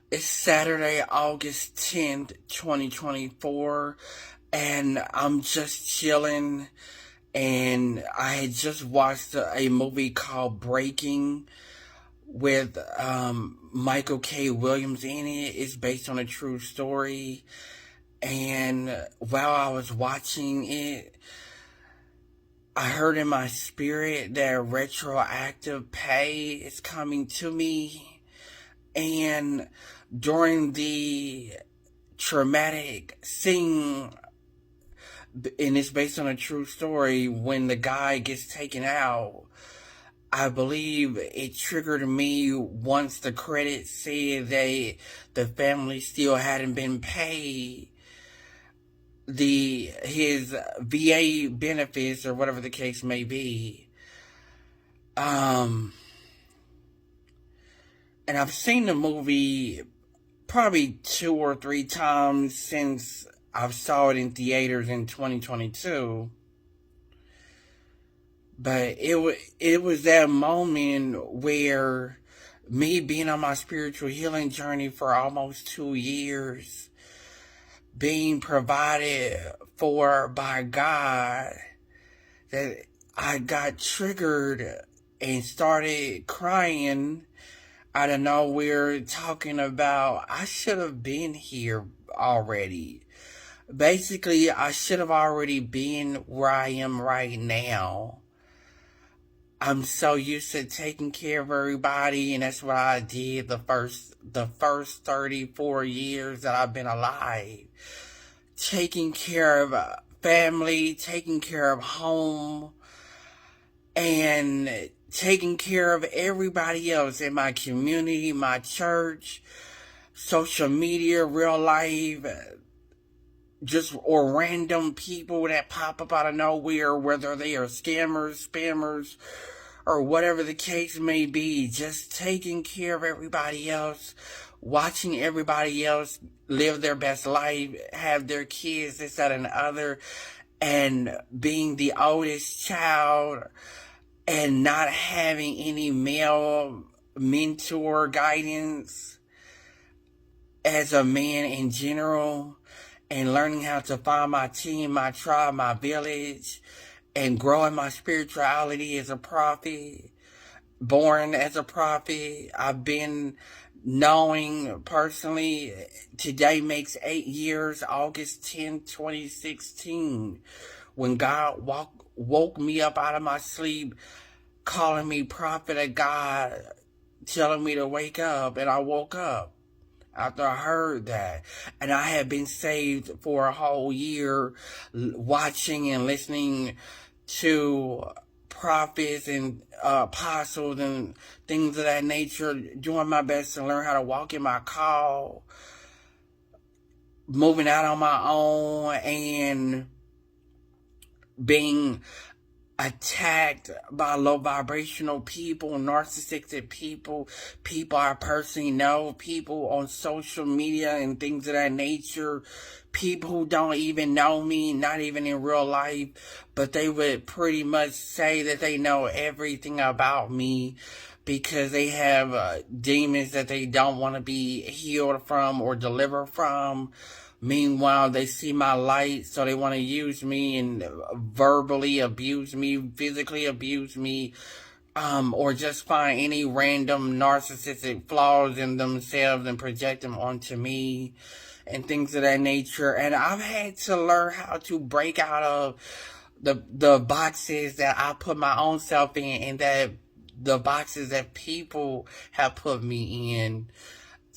It's Saturday, August 10th, 2024, and I'm just chilling. And I had just watched a movie called Breaking with Michael K. Williams in it. It's based on a true story. And while I was watching it, I heard in my spirit that retroactive pay is coming to me. And during the traumatic scene, and it's based on a true story, when the guy gets taken out, I believe it triggered me once the credits said the family still hadn't been paid his VA benefits or whatever the case may be. Um, and I've seen the movie probably 2 or 3 times since I saw it in theaters in 2022. But it was that moment where me being on my spiritual healing journey for almost 2 years, being provided for by God, that I got triggered and started crying out of nowhere, talking about I should have been here already. Basically, I should have already been where I am right now. I'm so used to taking care of everybody, and that's what I did the first 34 years that I've been alive. Taking care of family, taking care of home, and taking care of everybody else in my community, my church, social media, real life, just or random people that pop up out of nowhere, whether they are scammers, spammers, or whatever the case may be. Just taking care of everybody else, watching everybody else live their best life, have their kids, this, that, and the other, and being the oldest child and not having any male mentor guidance as a man in general, and learning how to find my team, my tribe, my village, and growing my spirituality as a prophet, born as a prophet. I've been knowing personally, today makes 8 years, August 10th, 2016, when God woke me up out of my sleep, calling me prophet of God, telling me to wake up, and I woke up after I heard that. And I had been saved for a whole year, watching and listening to prophets and apostles and things of that nature, doing my best to learn how to walk in my call, moving out on my own, and being attacked by low vibrational people, narcissistic people, people I personally know, people on social media and things of that nature, people who don't even know me, not even in real life, but they would pretty much say that they know everything about me because they have demons that they don't want to be healed from or delivered from. Meanwhile, they see my light, so they want to use me and verbally abuse me, physically abuse me, or just find any random narcissistic flaws in themselves and project them onto me and things of that nature. And I've had to learn how to break out of the boxes that I put my own self in, and that the boxes that people have put me in,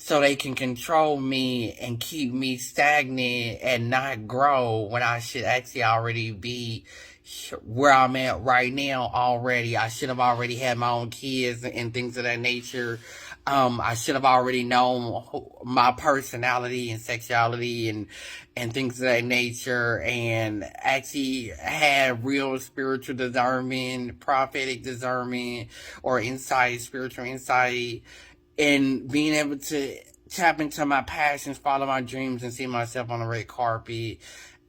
so they can control me and keep me stagnant and not grow when I should actually already be where I'm at right now already. I should have already had my own kids and things of that nature. I should have already known my personality and sexuality and things of that nature, and actually had real spiritual discernment, prophetic discernment, or insight, spiritual insight, and being able to tap into my passions, follow my dreams, and see myself on the red carpet,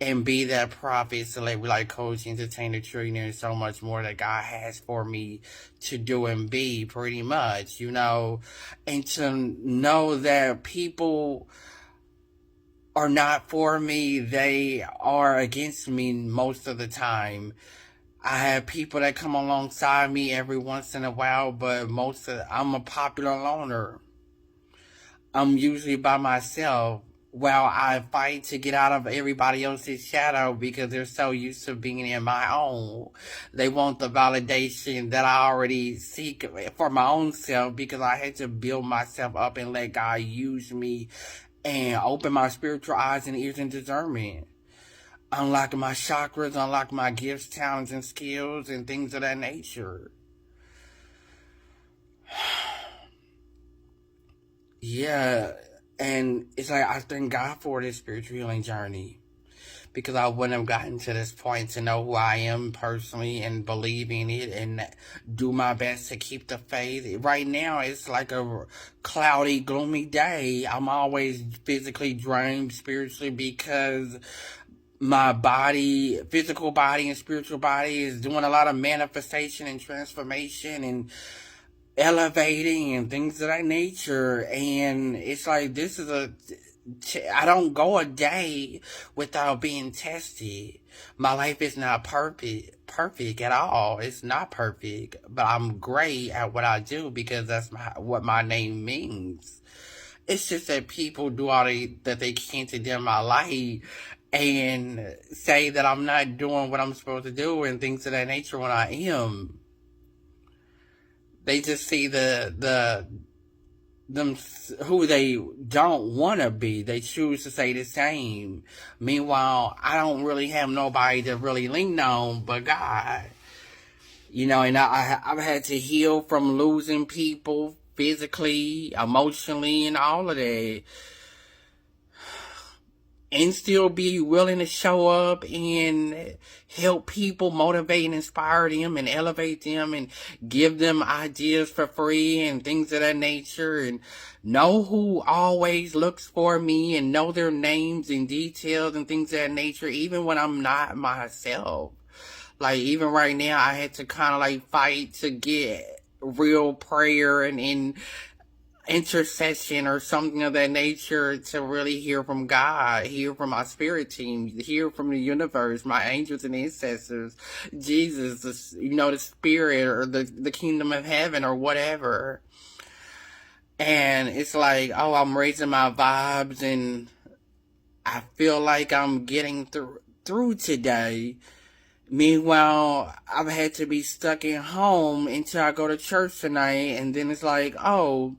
and be that prophet, celebrity, like coach, entertainer, trillionaire, and so much more that God has for me to do and be, pretty much, you know, and to know that people are not for me, they are against me most of the time. I have people that come alongside me every once in a while, but I'm a popular loner. I'm usually by myself while I fight to get out of everybody else's shadow because they're so used to being in my own. They want the validation that I already seek for my own self because I had to build myself up and let God use me and open my spiritual eyes and ears and discernment. Unlock my chakras, unlock my gifts, talents, and skills, and things of that nature. Yeah, and it's like I thank God for this spiritual healing journey because I wouldn't have gotten to this point to know who I am personally and believe in it and do my best to keep the faith. Right now, it's like a cloudy, gloomy day. I'm always physically drained spiritually because my body, physical body and spiritual body is doing a lot of manifestation and transformation and elevating and things of that nature. And it's like, I don't go a day without being tested. My life is not perfect at all. It's not perfect, but I'm great at what I do because that's what my name means. It's just that people do all that they can to dim my light and say that I'm not doing what I'm supposed to do and things of that nature when I am. They just see them who they don't want to be. They choose to say the same. Meanwhile, I don't really have nobody to really lean on but God. You know, and I've had to heal from losing people physically, emotionally, and all of that. And still be willing to show up and help people, motivate and inspire them and elevate them and give them ideas for free and things of that nature, and know who always looks for me and know their names and details and things of that nature, even when I'm not myself. Like, even right now, I had to kind of like fight to get real prayer and intercession or something of that nature to really hear from God, hear from my spirit team, hear from the universe, my angels and ancestors, Jesus, the spirit or the kingdom of heaven or whatever. And it's like, oh, I'm raising my vibes and I feel like I'm getting through today. Meanwhile, I've had to be stuck at home until I go to church tonight, and then it's like, oh,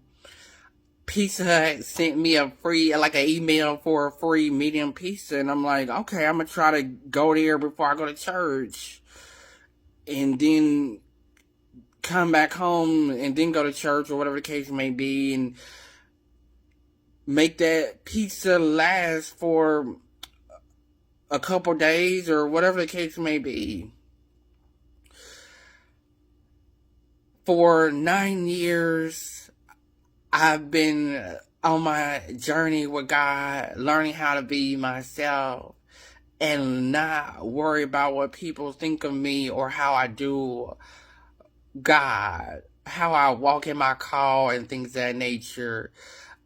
Pizza Hut sent me an email for a free medium pizza, and I'm like, okay, I'm gonna try to go there before I go to church, and then come back home, and then go to church, or whatever the case may be, and make that pizza last for a couple days, or whatever the case may be. For 9 years, I've been on my journey with God, learning how to be myself and not worry about what people think of me or how I do God, how I walk in my call and things of that nature,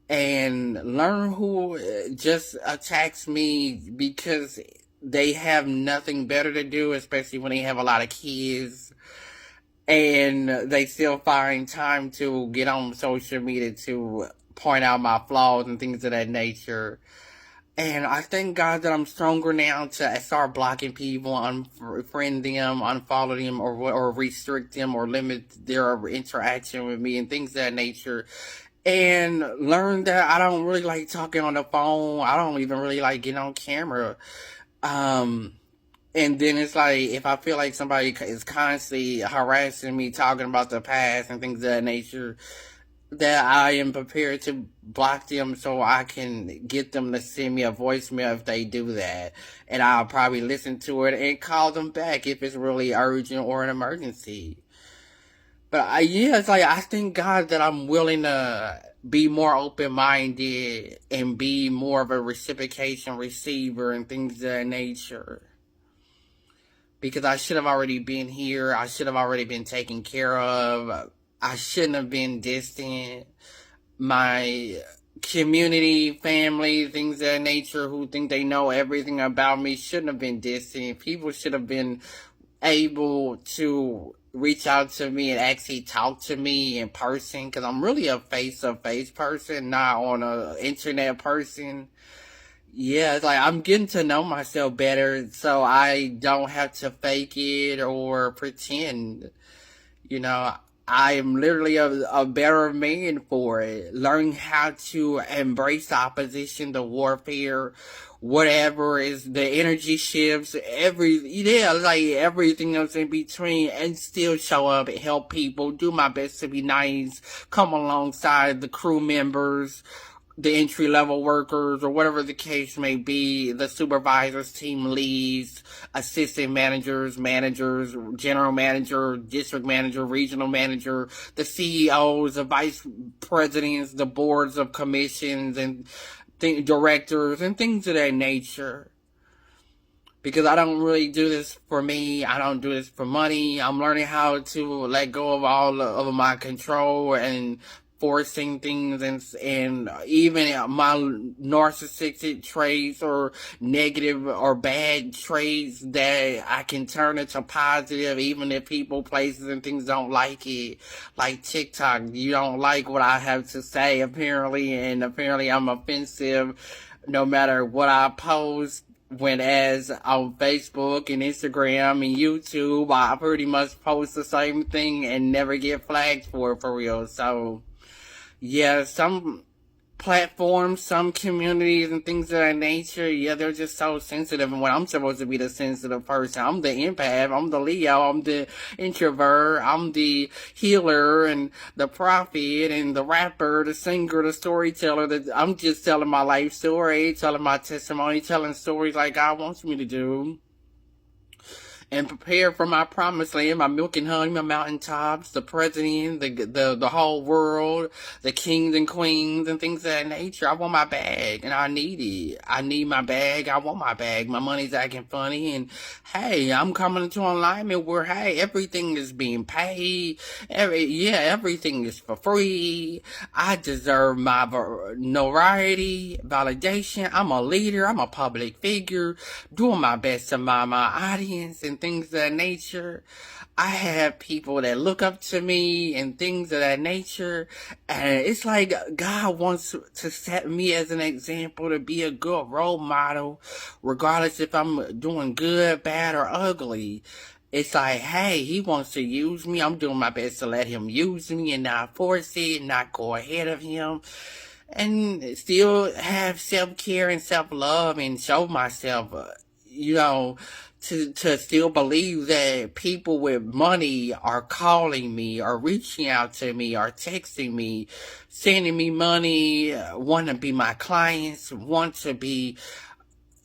and learn who just attacks me because they have nothing better to do, especially when they have a lot of kids and they still find time to get on social media to point out my flaws and things of that nature. And I thank God that I'm stronger now to start blocking people, unfriend them, unfollow them, or restrict them, or limit their interaction with me and things of that nature. And learn that I don't really like talking on the phone. I don't even really like getting on camera. And then it's like, if I feel like somebody is constantly harassing me, talking about the past and things of that nature, that I am prepared to block them so I can get them to send me a voicemail if they do that. And I'll probably listen to it and call them back if it's really urgent or an emergency. But it's like, I thank God that I'm willing to be more open-minded and be more of a reciprocation receiver and things of that nature. Because I should have already been here. I should have already been taken care of. I shouldn't have been distant. My community, family, things of that nature who think they know everything about me shouldn't have been distant. People should have been able to reach out to me and actually talk to me in person, because I'm really a face-to-face person, not on a internet person. Yeah, it's like I'm getting to know myself better, so I don't have to fake it or pretend. You know, I am literally a better man for it. Learning how to embrace the opposition, the warfare, whatever is the energy shifts, like everything else in between, and still show up and help people, do my best to be nice, come alongside the crew members, the entry-level workers, or whatever the case may be, the supervisors, team leads, assistant managers, general manager, district manager, regional manager, the CEOs, the vice presidents, the boards of commissions, and directors, and things of that nature. Because I don't really do this for me. I don't do this for money. I'm learning how to let go of all of my control and forcing things, and even my narcissistic traits or negative or bad traits that I can turn into positive, even if people, places, and things don't like it. Like TikTok, you don't like what I have to say, apparently, and apparently I'm offensive no matter what I post. When as on Facebook and Instagram and YouTube, I pretty much post the same thing and never get flagged for real. So, yeah, some platforms, some communities and things of that nature, yeah, they're just so sensitive. And when I'm supposed to be the sensitive person, I'm the empath, I'm the Leo, I'm the introvert, I'm the healer and the prophet and the rapper, the singer, the storyteller. I'm just telling my life story, telling my testimony, telling stories like God wants me to do. And prepare for my promised land, my milk and honey, my mountaintops, the president, the whole world, the kings and queens and things of that nature. I want my bag and I need it. I need my bag. I want my bag. My money's acting funny, and hey, I'm coming into alignment where, hey, everything is being paid. Everything is for free. I deserve my notoriety, validation. I'm a leader. I'm a public figure, doing my best to mind my audience and things of that nature. I have people that look up to me and things of that nature, and it's like God wants to set me as an example to be a good role model, regardless if I'm doing good, bad, or ugly. It's like, hey, he wants to use me. I'm doing my best to let him use me and not force it, not go ahead of him, and still have self-care and self-love and show myself, to still believe that people with money are calling me, or reaching out to me, or texting me, sending me money, want to be my clients, want to be,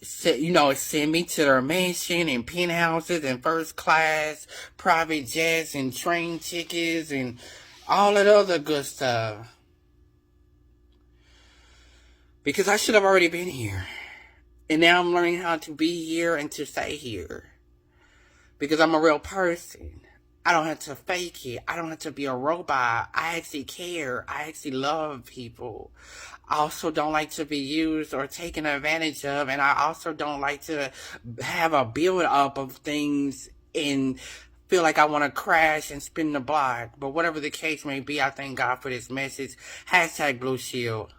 send me to their mansion and penthouses and first class, private jets and train tickets and all that other good stuff. Because I should have already been here. And now I'm learning how to be here and to stay here. Because I'm a real person. I don't have to fake it. I don't have to be a robot. I actually care. I actually love people. I also don't like to be used or taken advantage of. And I also don't like to have a build up of things and feel like I want to crash and spin the block. But whatever the case may be, I thank God for this message. #BlueShield.